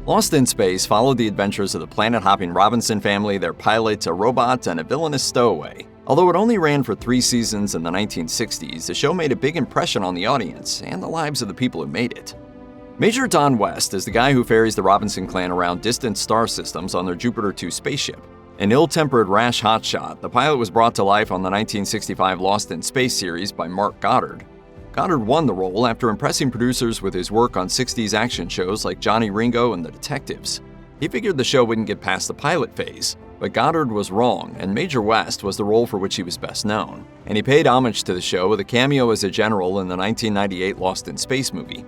Lost in Space followed the adventures of the planet-hopping Robinson family, their pilot, a robot, and a villainous stowaway. Although it only ran for 3 seasons in the 1960s, the show made a big impression on the audience and the lives of the people who made it. Major Don West is the guy who ferries the Robinson clan around distant star systems on their Jupiter 2 spaceship. An ill-tempered, rash hotshot, the pilot was brought to life on the 1965 Lost in Space series by Mark Goddard. Goddard won the role after impressing producers with his work on 60s action shows like Johnny Ringo and The Detectives. He figured the show wouldn't get past the pilot phase, but Goddard was wrong, and Major West was the role for which he was best known. And he paid homage to the show with a cameo as a general in the 1998 Lost in Space movie.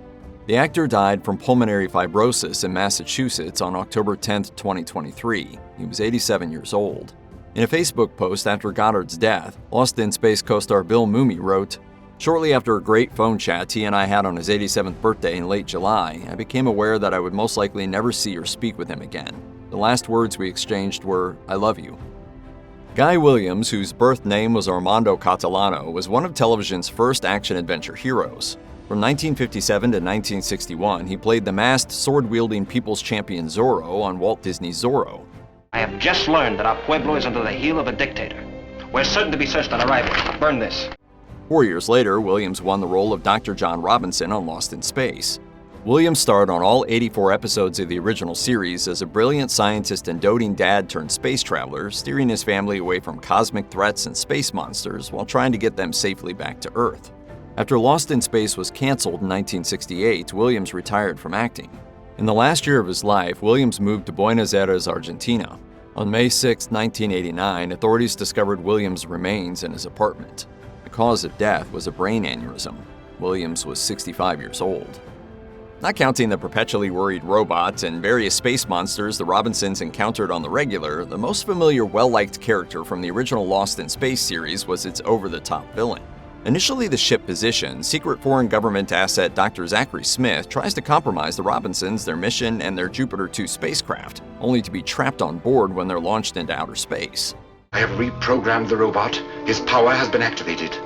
The actor died from pulmonary fibrosis in Massachusetts on October 10, 2023. He was 87 years old. In a Facebook post after Goddard's death, Lost in Space co-star Bill Mumy wrote, "Shortly after a great phone chat he and I had on his 87th birthday in late July, I became aware that I would most likely never see or speak with him again. The last words we exchanged were, 'I love you.'" Guy Williams, whose birth name was Armando Catalano, was one of television's first action-adventure heroes. From 1957 to 1961, he played the masked, sword-wielding people's champion Zorro on Walt Disney's Zorro. "I have just learned that our pueblo is under the heel of a dictator. We're certain to be searched on arrival. Burn this." 4 years later, Williams won the role of Dr. John Robinson on Lost in Space. Williams starred on all 84 episodes of the original series as a brilliant scientist and doting dad turned space traveler, steering his family away from cosmic threats and space monsters while trying to get them safely back to Earth. After Lost in Space was canceled in 1968, Williams retired from acting. In the last year of his life, Williams moved to Buenos Aires, Argentina. On May 6, 1989, authorities discovered Williams' remains in his apartment. The cause of death was a brain aneurysm. Williams was 65 years old. Not counting the perpetually worried robots and various space monsters the Robinsons encountered on the regular, the most familiar, well-liked character from the original Lost in Space series was its over-the-top villain. Initially the ship position, secret foreign government asset Dr. Zachary Smith tries to compromise the Robinsons, their mission, and their Jupiter 2 spacecraft, only to be trapped on board when they're launched into outer space. "I have reprogrammed the robot. His power has been activated.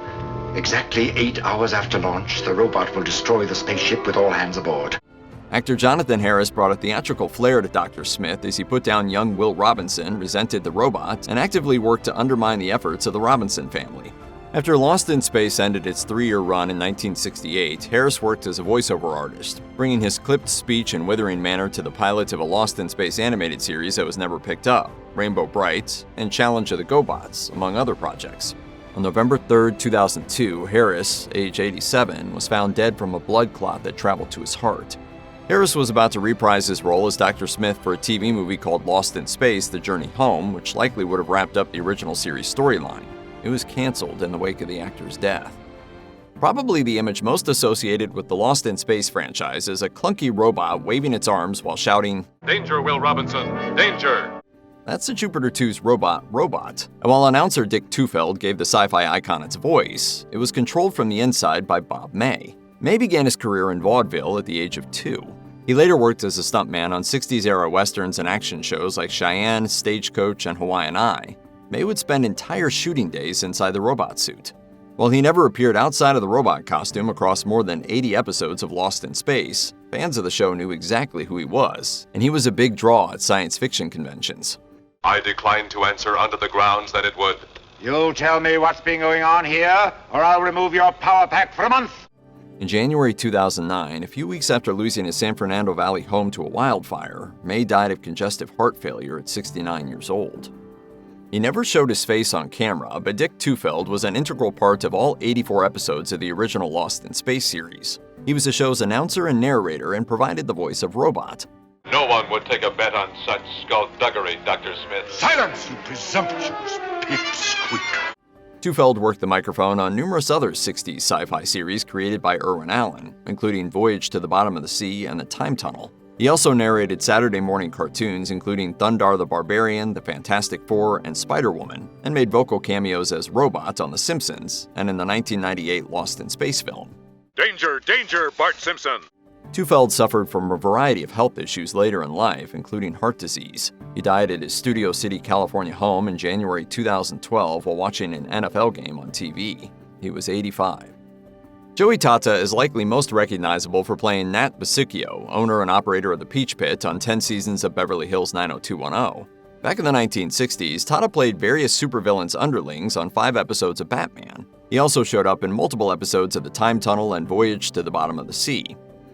Exactly 8 hours after launch, the robot will destroy the spaceship with all hands aboard." Actor Jonathan Harris brought a theatrical flair to Dr. Smith as he put down young Will Robinson, resented the robot, and actively worked to undermine the efforts of the Robinson family. After Lost in Space ended its 3-year run in 1968, Harris worked as a voiceover artist, bringing his clipped speech and withering manner to the pilot of a Lost in Space animated series that was never picked up, Rainbow Bright, and Challenge of the GoBots, among other projects. On November 3, 2002, Harris, age 87, was found dead from a blood clot that traveled to his heart. Harris was about to reprise his role as Dr. Smith for a TV movie called Lost in Space: The Journey Home, which likely would have wrapped up the original series storyline. It was canceled in the wake of the actor's death. Probably the image most associated with the Lost in Space franchise is a clunky robot waving its arms while shouting, "Danger, Will Robinson! Danger!" That's the Jupiter 2's robot. And while announcer Dick Tufeld gave the sci-fi icon its voice, it was controlled from the inside by Bob May. May began his career in vaudeville at the age of 2. He later worked as a stuntman on 60s-era westerns and action shows like Cheyenne, Stagecoach, and Hawaiian Eye. May would spend entire shooting days inside the robot suit. While he never appeared outside of the robot costume across more than 80 episodes of Lost in Space, fans of the show knew exactly who he was, and he was a big draw at science fiction conventions. "I decline to answer under the grounds that it would..." "You'll tell me what's been going on here, or I'll remove your power pack for a month." In January 2009, a few weeks after losing his San Fernando Valley home to a wildfire, May died of congestive heart failure at 69 years old. He never showed his face on camera, but Dick Tufeld was an integral part of all 84 episodes of the original Lost in Space series. He was the show's announcer and narrator and provided the voice of Robot. "No one would take a bet on such skullduggery, Dr. Smith." "Silence, you presumptuous pipsqueak!" Tufeld worked the microphone on numerous other 60s sci-fi series created by Irwin Allen, including Voyage to the Bottom of the Sea and The Time Tunnel. He also narrated Saturday morning cartoons including Thundar the Barbarian, The Fantastic Four, and Spider-Woman, and made vocal cameos as Robot on The Simpsons and in the 1998 Lost in Space film. "Danger, danger, Bart Simpson!" Tufeld suffered from a variety of health issues later in life, including heart disease. He died at his Studio City, California home in January 2012 while watching an NFL game on TV. He was 85. Joey Tata is likely most recognizable for playing Nat Basicchio, owner and operator of the Peach Pit on 10 seasons of Beverly Hills 90210. Back in the 1960s, Tata played various supervillains' underlings on 5 episodes of Batman. He also showed up in multiple episodes of The Time Tunnel and Voyage to the Bottom of the Sea.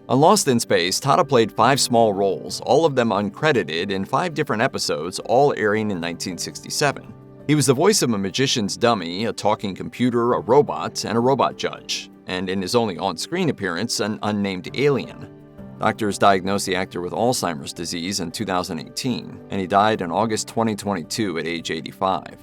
On Lost in Space, Tata played 5 small roles, all of them uncredited, in 5 different episodes, all airing in 1967. He was the voice of a magician's dummy, a talking computer, a robot, and a robot judge, and in his only on-screen appearance, an unnamed alien. Doctors diagnosed the actor with Alzheimer's disease in 2018, and he died in August 2022 at age 85.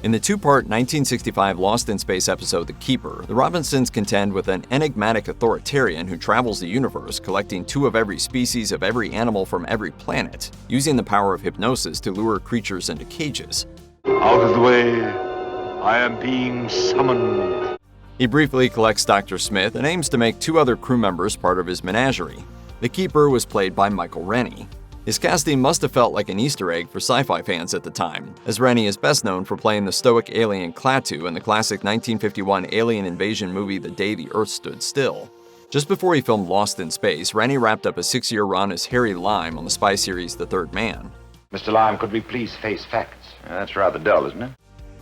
In the 2-part 1965 Lost in Space episode The Keeper, the Robinsons contend with an enigmatic authoritarian who travels the universe collecting 2 of every species of every animal from every planet, using the power of hypnosis to lure creatures into cages. Out of the way, I am being summoned. He briefly collects Dr. Smith and aims to make 2 other crew members part of his menagerie. The Keeper was played by Michael Rennie. His casting must have felt like an Easter egg for sci-fi fans at the time, as Rennie is best known for playing the stoic alien Klaatu in the classic 1951 alien invasion movie The Day the Earth Stood Still. Just before he filmed Lost in Space, Rennie wrapped up a 6-year run as Harry Lime on the spy series The Third Man. Mr. Lime, could we please face facts? That's rather dull, isn't it?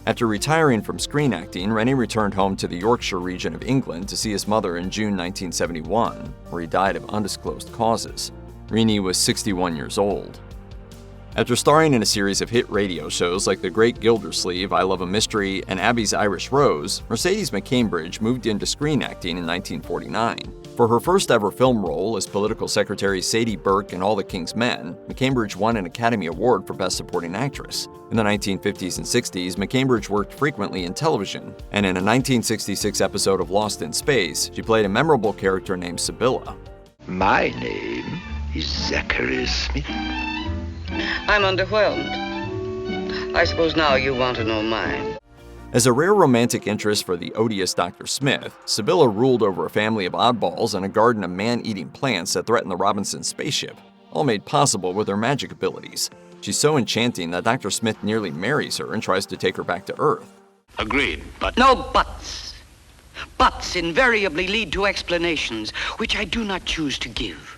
After retiring from screen acting, Rennie returned home to the Yorkshire region of England to see his mother in June 1971, where he died of undisclosed causes. Rennie was 61 years old. After starring in a series of hit radio shows like The Great Gildersleeve, I Love a Mystery, and Abby's Irish Rose, Mercedes McCambridge moved into screen acting in 1949. For her first ever film role as political secretary Sadie Burke in All the King's Men, McCambridge won an Academy Award for Best Supporting Actress. In the 1950s and 60s, McCambridge worked frequently in television, and in a 1966 episode of Lost in Space, she played a memorable character named Sibylla. My name is Zachary Smith. I'm underwhelmed. I suppose now you want to know mine. As a rare romantic interest for the odious Dr. Smith, Sibylla ruled over a family of oddballs and a garden of man-eating plants that threatened the Robinson spaceship, all made possible with her magic abilities. She's so enchanting that Dr. Smith nearly marries her and tries to take her back to Earth. Agreed, but... No buts. Buts invariably lead to explanations, which I do not choose to give.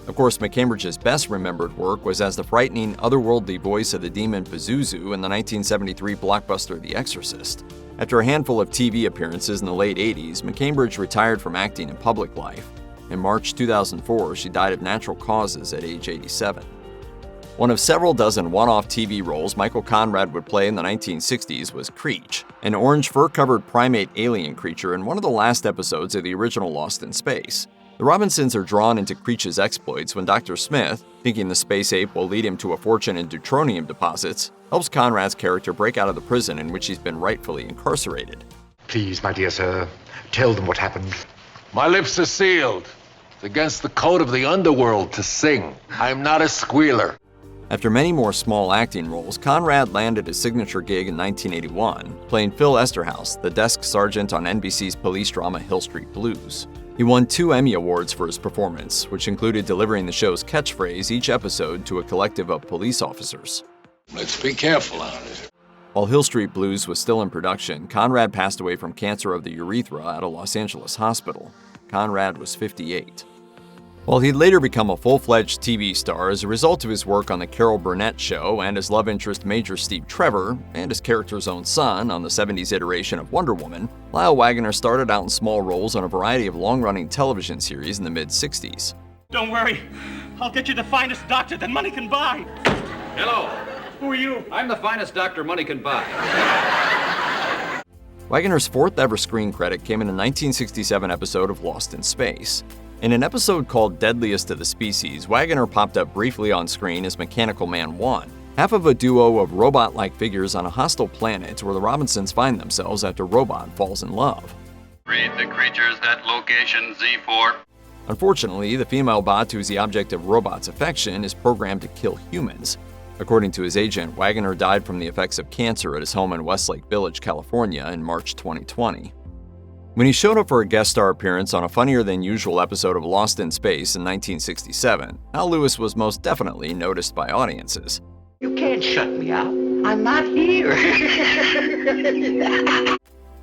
Of course, McCambridge's best remembered work was as the frightening, otherworldly voice of the demon Pazuzu in the 1973 blockbuster The Exorcist. After a handful of TV appearances in the late 80s, McCambridge retired from acting in public life. In March 2004, she died of natural causes at age 87. One of several dozen one-off TV roles Michael Conrad would play in the 1960s was Creech, an orange fur-covered primate alien creature in one of the last episodes of the original Lost in Space. The Robinsons are drawn into Creech's exploits when Dr. Smith, thinking the space ape will lead him to a fortune in deuteronium deposits, helps Conrad's character break out of the prison in which he's been rightfully incarcerated. Please, my dear sir, tell them what happened. My lips are sealed. It's against the code of the underworld to sing. I'm not a squealer. After many more small acting roles, Conrad landed his signature gig in 1981, playing Phil Esterhaus, the desk sergeant on NBC's police drama Hill Street Blues. He won 2 Emmy Awards for his performance, which included delivering the show's catchphrase each episode to a collective of police officers. Let's be careful out here. While Hill Street Blues was still in production, Conrad passed away from cancer of the urethra at a Los Angeles hospital. Conrad was 58. While he'd later become a full-fledged TV star as a result of his work on The Carol Burnett Show and as love interest Major Steve Trevor, and his character's own son on the 70s iteration of Wonder Woman, Lyle Waggoner started out in small roles on a variety of long-running television series in the mid-60s. Don't worry. I'll get you the finest doctor that money can buy. Hello. Who are you? I'm the finest doctor money can buy. Waggoner's 4th ever screen credit came in a 1967 episode of Lost in Space. In an episode called Deadliest of the Species, Waggoner popped up briefly on screen as Mechanical Man 1, half of a duo of robot-like figures on a hostile planet where the Robinsons find themselves after Robot falls in love. Read the creatures at location Z4. Unfortunately, the female bot who's the object of Robot's affection is programmed to kill humans. According to his agent, Waggoner died from the effects of cancer at his home in Westlake Village, California in March 2020. When he showed up for a guest star appearance on a funnier-than-usual episode of Lost in Space in 1967, Al Lewis was most definitely noticed by audiences. You can't shut me out. I'm not here.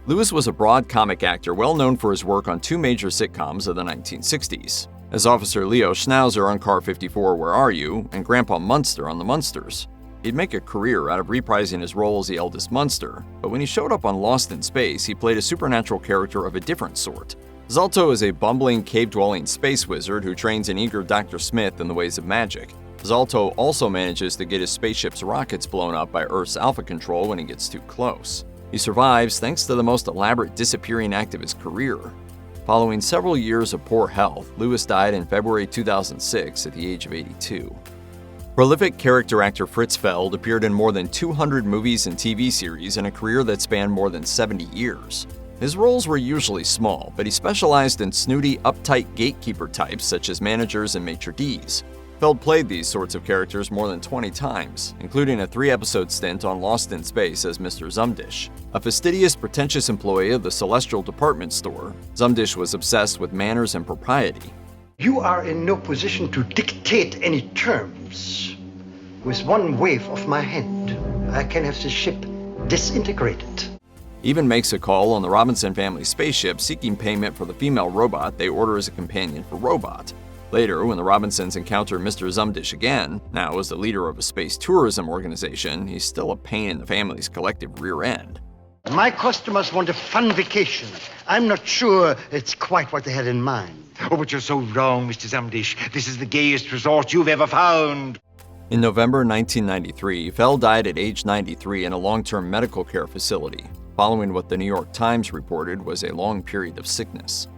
Lewis was a broad comic actor well known for his work on two major sitcoms of the 1960s, as Officer Leo Schnauzer on Car 54 Where Are You? And Grandpa Munster on The Munsters. He'd make a career out of reprising his role as the eldest Munster, but when he showed up on Lost in Space, he played a supernatural character of a different sort. Zalto is a bumbling, cave-dwelling space wizard who trains an eager Dr. Smith in the ways of magic. Zalto also manages to get his spaceship's rockets blown up by Earth's Alpha Control when he gets too close. He survives thanks to the most elaborate disappearing act of his career. Following several years of poor health, Lewis died in February 2006 at the age of 82. Prolific character actor Fritz Feld appeared in more than 200 movies and TV series in a career that spanned more than 70 years. His roles were usually small, but he specialized in snooty, uptight gatekeeper types such as managers and maitre d's. Feld played these sorts of characters more than 20 times, including a 3-episode stint on Lost in Space as Mr. Zumdish. A fastidious, pretentious employee of the Celestial Department Store, Zumdish was obsessed with manners and propriety. You are in no position to dictate any terms. With one wave of my hand, I can have the ship disintegrated. Even makes a call on the Robinson family spaceship seeking payment for the female robot they order as a companion for Robot. Later, when the Robinsons encounter Mr. Zumdish again, now as the leader of a space tourism organization, he's still a pain in the family's collective rear end. My customers want a fun vacation. I'm not sure it's quite what they had in mind. Oh, but you're so wrong, Mr. Zumdish. This is the gayest resort you've ever found. In November 1993, Feld died at age 93 in a long-term medical care facility, following what the New York Times reported was a long period of sickness.